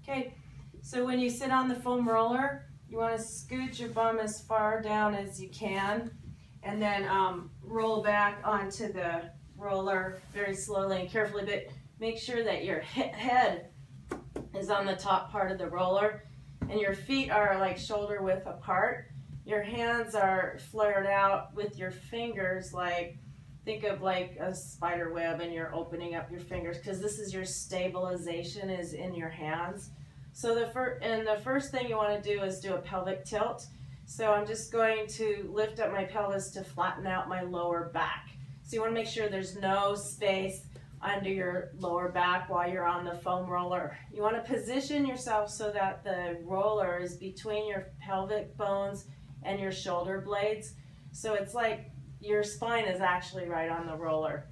Okay, so when you sit on the foam roller, you want to scoot your bum as far down as you can, and then roll back onto the roller very slowly and carefully, but make sure that your head is on the top part of the roller, and your feet are like shoulder width apart. Your hands are flared out with your fingers, like think of like a spider web, and you're opening up your fingers because this is your stabilization is in your hands. So the first thing you want to do is do a pelvic tilt. So I'm just going to lift up my pelvis to flatten out my lower back. So you want to make sure there's no space under your lower back while you're on the foam roller. You want to position yourself so that the roller is between your pelvic bones and your shoulder blades. So it's like your spine is actually right on the roller.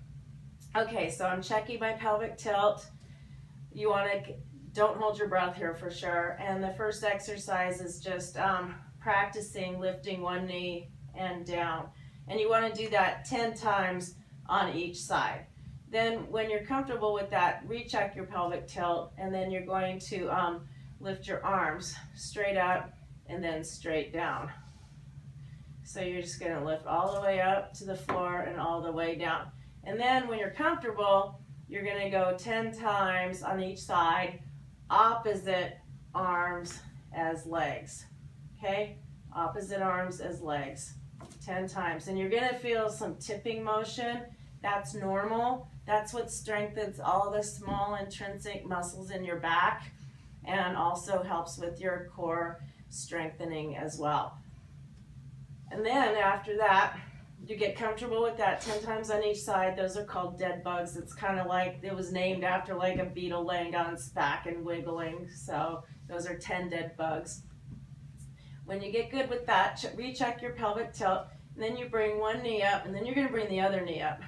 Okay, so I'm checking my pelvic tilt. You want to, don't hold your breath here for sure. And the first exercise is just practicing lifting one knee and down. And you want to do that 10 times on each side. Then when you're comfortable with that, recheck your pelvic tilt, and then you're going to lift your arms straight up and then straight down. So you're just going to lift all the way up to the floor and all the way down. And then when you're comfortable, you're going to go 10 times on each side, opposite arms as legs. Okay? Opposite arms as legs. 10 times. And you're going to feel some tipping motion. That's normal. That's what strengthens all the small intrinsic muscles in your back and also helps with your core strengthening as well. And then after that, you get comfortable with that 10 times on each side. Those are called dead bugs. It's kind of like, it was named after like a beetle laying on its back and wiggling. So those are 10 dead bugs. When you get good with that, recheck your pelvic tilt, and then you bring one knee up, and then you're going to bring the other knee up.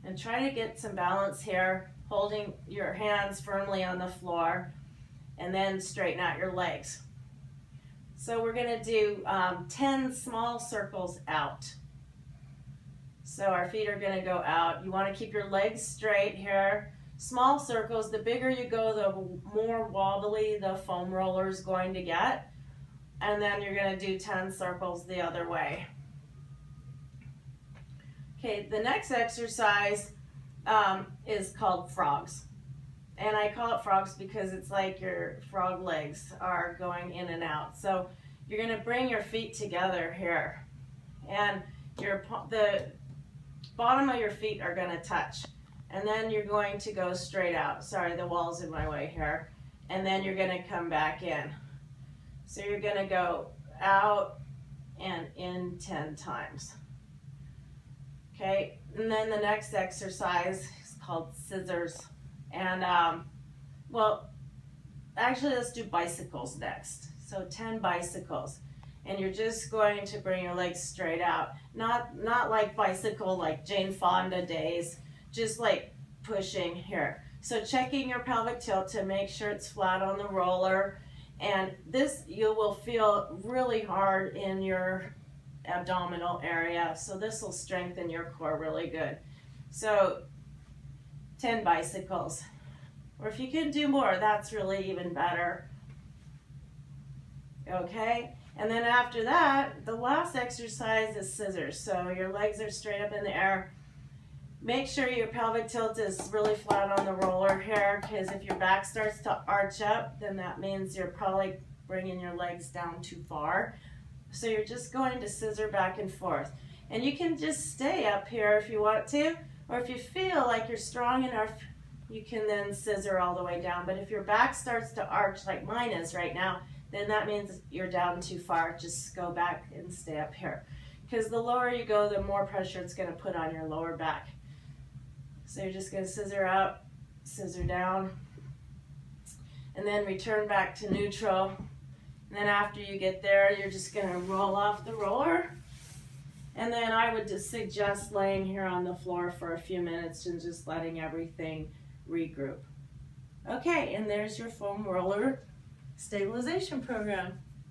And try to get some balance here, holding your hands firmly on the floor, and then straighten out your legs. So we're going to do 10 small circles out. So our feet are going to go out. You want to keep your legs straight here. Small circles, the bigger you go, the more wobbly the foam roller is going to get. And then you're going to do 10 circles the other way. Okay, the next exercise is called frogs. And I call it frogs because it's like your frog legs are going in and out. So you're going to bring your feet together here. And the bottom of your feet are going to touch. And then you're going to go straight out. Sorry, the wall's in my way here. And then you're going to come back in. So you're going to go out and in 10 times. Okay, and then the next exercise is called scissors. And, well, actually let's do bicycles next. So 10 bicycles. And you're just going to bring your legs straight out. Not like bicycle like Jane Fonda days, just like pushing here. So checking your pelvic tilt to make sure it's flat on the roller. And this you will feel really hard in your abdominal area, so this will strengthen your core really good. So 10 bicycles, or if you can do more, that's really even better. Okay, and then after that, the last exercise is scissors. So your legs are straight up in the air. Make sure your pelvic tilt is really flat on the roller here, because if your back starts to arch up, then that means you're probably bringing your legs down too far. So you're just going to scissor back and forth. And you can just stay up here if you want to, or if you feel like you're strong enough, you can then scissor all the way down. But if your back starts to arch like mine is right now, then that means you're down too far. Just go back and stay up here. Because the lower you go, the more pressure it's going to put on your lower back. So you're just going to scissor up, scissor down, and then return back to neutral. And then after you get there, you're just going to roll off the roller. And then I would just suggest laying here on the floor for a few minutes and just letting everything regroup. Okay, and there's your foam roller stabilization program.